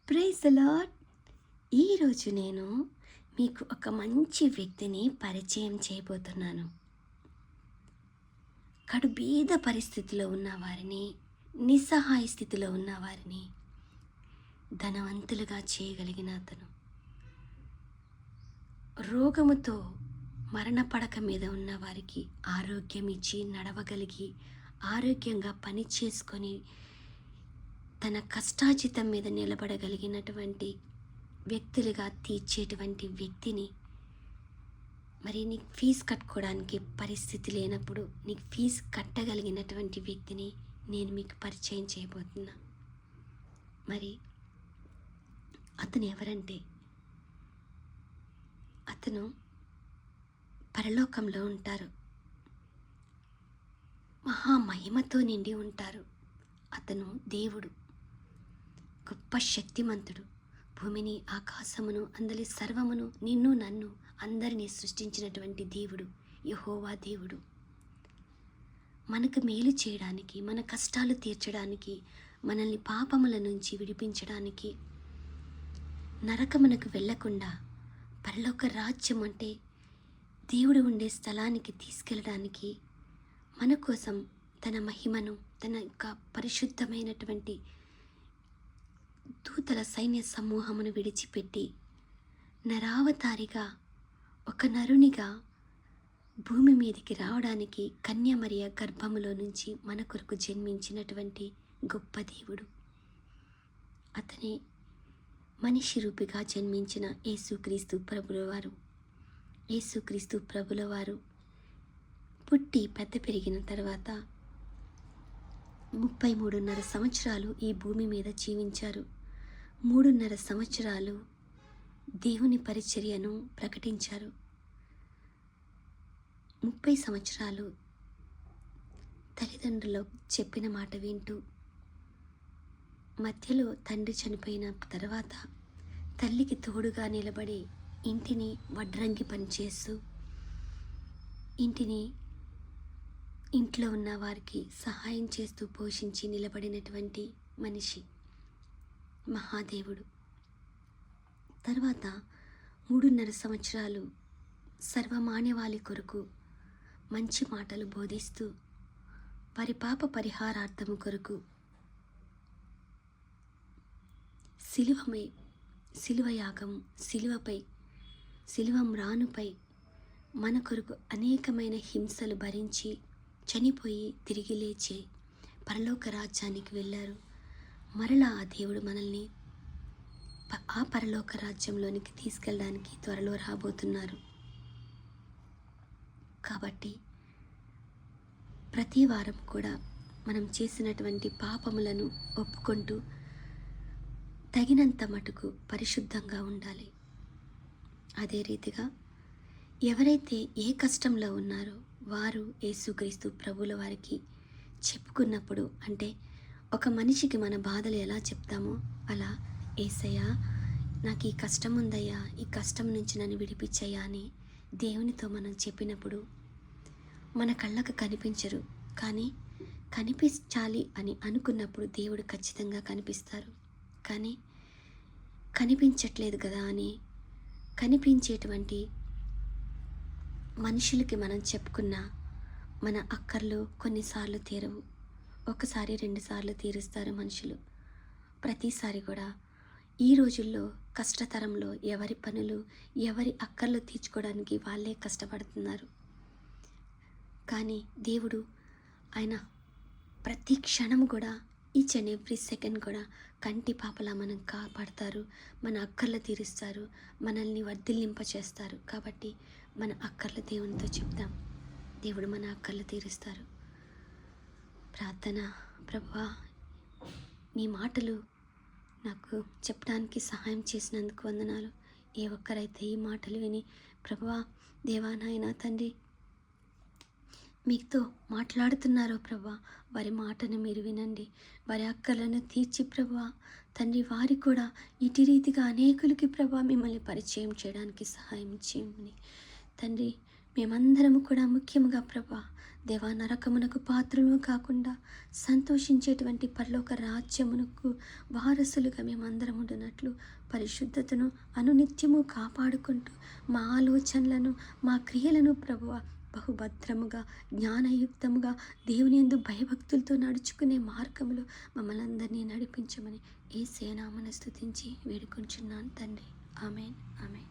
Praise the lord. ఈరోజు నేను మీకు ఒక మంచి వ్యక్తిని పరిచయం చేయబోతున్నాను. కడుబీద పరిస్థితిలో ఉన్న వారిని, నిస్సహాయ స్థితిలో ఉన్న వారిని ధనవంతులుగా చేయగలిగిన అతను. రోగముతో మరణ పడక మీద ఉన్న వారికి ఆరోగ్యం ఇచ్చి నడవగలిగి ఆరోగ్యంగా పని చేసుకొని తన కష్టార్జితం మీద నిలబడగలిగినటువంటి వ్యక్తులుగా తీర్చేటువంటి వ్యక్తిని, మరి నీకు ఫీజు కట్టుకోవడానికి పరిస్థితి లేనప్పుడు నీకు ఫీజు కట్టగలిగినటువంటి వ్యక్తిని నేను మీకు పరిచయం చేయబోతున్నా. మరి అతను ఎవరంటే, అతను పరలోకంలో ఉంటారు, మహామహిమతో నిండి ఉంటారు. అతను దేవుడు, గొప్ప శక్తిమంతుడు. భూమిని, ఆకాశమును, అందరి సర్వమును, నిన్ను నన్ను అందరినీ సృష్టించినటువంటి దేవుడు యెహోవా దేవుడు. మనకు మేలు చేయడానికి, మన కష్టాలు తీర్చడానికి, మనల్ని పాపముల నుంచి విడిపించడానికి, నరకమునకు వెళ్ళకుండా పరలోక రాజ్యం అంటే దేవుడు ఉండే స్థలానికి తీసుకెళ్ళడానికి మన కోసం తన మహిమను, తన యొక్క పరిశుద్ధమైనటువంటి దూతల సైన్య సమూహమును విడిచిపెట్టి నరావతారిగా ఒక నరునిగా భూమి మీదకి రావడానికి కన్యమరియ గర్భములో నుంచి మన కొరకు జన్మించినటువంటి గొప్ప దేవుడు. అతనే మనిషి రూపిగా జన్మించిన యేసుక్రీస్తు ప్రభులవారు. యేసుక్రీస్తు ప్రభులవారు పుట్టి పెద్ద పెరిగిన తర్వాత 33.5 సంవత్సరాలు ఈ భూమి మీద జీవించారు. 3.5 సంవత్సరాలు దేవుని పరిచర్యను ప్రకటించారు. 30 సంవత్సరాలు తల్లిదండ్రులు చెప్పిన మాట వింటూ, మధ్యలో తండ్రి చనిపోయిన తర్వాత తల్లికి తోడుగా నిలబడి ఇంటిని వడ్రంగి పనిచేస్తూ ఇంట్లో ఉన్న వారికి సహాయం చేస్తూ పోషించి నిలబడినటువంటి మనిషి, మహాదేవుడు. తర్వాత 3.5 సంవత్సరాలు సర్వమానవాళి కొరకు మంచి మాటలు బోధిస్తూ వారి పాప పరిహారార్థము కొరకు శిలువయాగం, శిలువ మ్రానుపై మన కొరకు అనేకమైన హింసలు భరించి చనిపోయి తిరిగి లేచి పరలోక రాజ్యానికి వెళ్ళారు. మరలా ఆ దేవుడు మనల్ని ఆ పరలోక రాజ్యంలోనికి తీసుకెళ్ళడానికి త్వరలో రాబోతున్నారు. కాబట్టి ప్రతి వారం కూడా మనం చేసినటువంటి పాపములను ఒప్పుకుంటూ తగినంత మటుకు పరిశుద్ధంగా ఉండాలి. అదే రీతిగా ఎవరైతే ఏ కష్టంలో ఉన్నారో వారు యేసుక్రీస్తు ప్రభుల వారికి చెప్పుకున్నప్పుడు, అంటే ఒక మనిషికి మన బాధలు ఎలా చెప్తామో అలా, యేసయ్యా నాకు ఈ కష్టం ఉందయ్యా, ఈ కష్టం నుంచి నన్ను విడిపించయ్యా అని దేవునితో మనం చెప్పినప్పుడు మన కళ్ళకు కనిపించరు, కానీ కనిపించాలి అని అనుకున్నప్పుడు దేవుడు ఖచ్చితంగా కనిపిస్తారు. కానీ కనిపించట్లేదు కదా అని కనిపించేటువంటి మనుషులకి మనం చెప్పుకున్న మన అక్కర్లు కొన్నిసార్లు తీరవు. ఒకసారి 2 సార్లు తీరుస్తారు మనుషులు. ప్రతిసారి కూడా ఈ రోజుల్లో కష్టతరంలో ఎవరి పనులు, ఎవరి అక్కర్లు తీర్చుకోవడానికి వాళ్ళే కష్టపడుతున్నారు. కానీ దేవుడు ఆయన ప్రతి క్షణం కూడా, ఈచ్ అండ్ ఎవ్రీ సెకండ్ కూడా కంటి పాపలా మనం కాపాడతారు, మన అక్కర్లు తీరుస్తారు, మనల్ని వర్ధిల్లింప చేస్తారు. కాబట్టి మన అక్కర్లు దేవునితో చెప్దాం, దేవుడు మన అక్కర్లు తీరుస్తారు. ప్రార్థన. ప్రభువా, నీ మాటలు నాకు చెప్పడానికి సహాయం చేసినందుకు వందనాలు. ఏ ఒక్కరైతే ఈ మాటలు విని ప్రభువా, దేవా, నాయనా, తండ్రి మీతో మాట్లాడుతున్నారో ప్రభువా, వారి మాటను మీరు వినండి, వారి అక్కర్లను తీర్చి ప్రభువా తండ్రి, వారి కూడా ఇటు రీతిగా అనేకులకి ప్రభువా మిమ్మల్ని పరిచయం చేయడానికి సహాయం చేయమని తండ్రి, మేమందరము కూడా ముఖ్యముగా ప్రభా దేవా నరకమునకు పాత్రలు కాకుండా సంతోషించేటువంటి పరలోక రాజ్యమునకు వారసులుగా మేమందరం ఉండునట్లు పరిశుద్ధతను అనునిత్యము కాపాడుకుంటూ మా ఆలోచనలను మా క్రియలను ప్రభువ బహుభద్రముగా జ్ఞానయుక్తముగా దేవుని యందు భయభక్తులతో నడుచుకునే మార్గములో మమ్మల్ని అందరినీ నడిపించమని యేసు నామమున స్తుతించి వేడుకొంచున్నాను తండ్రి. ఆమేన్. ఆమేన్.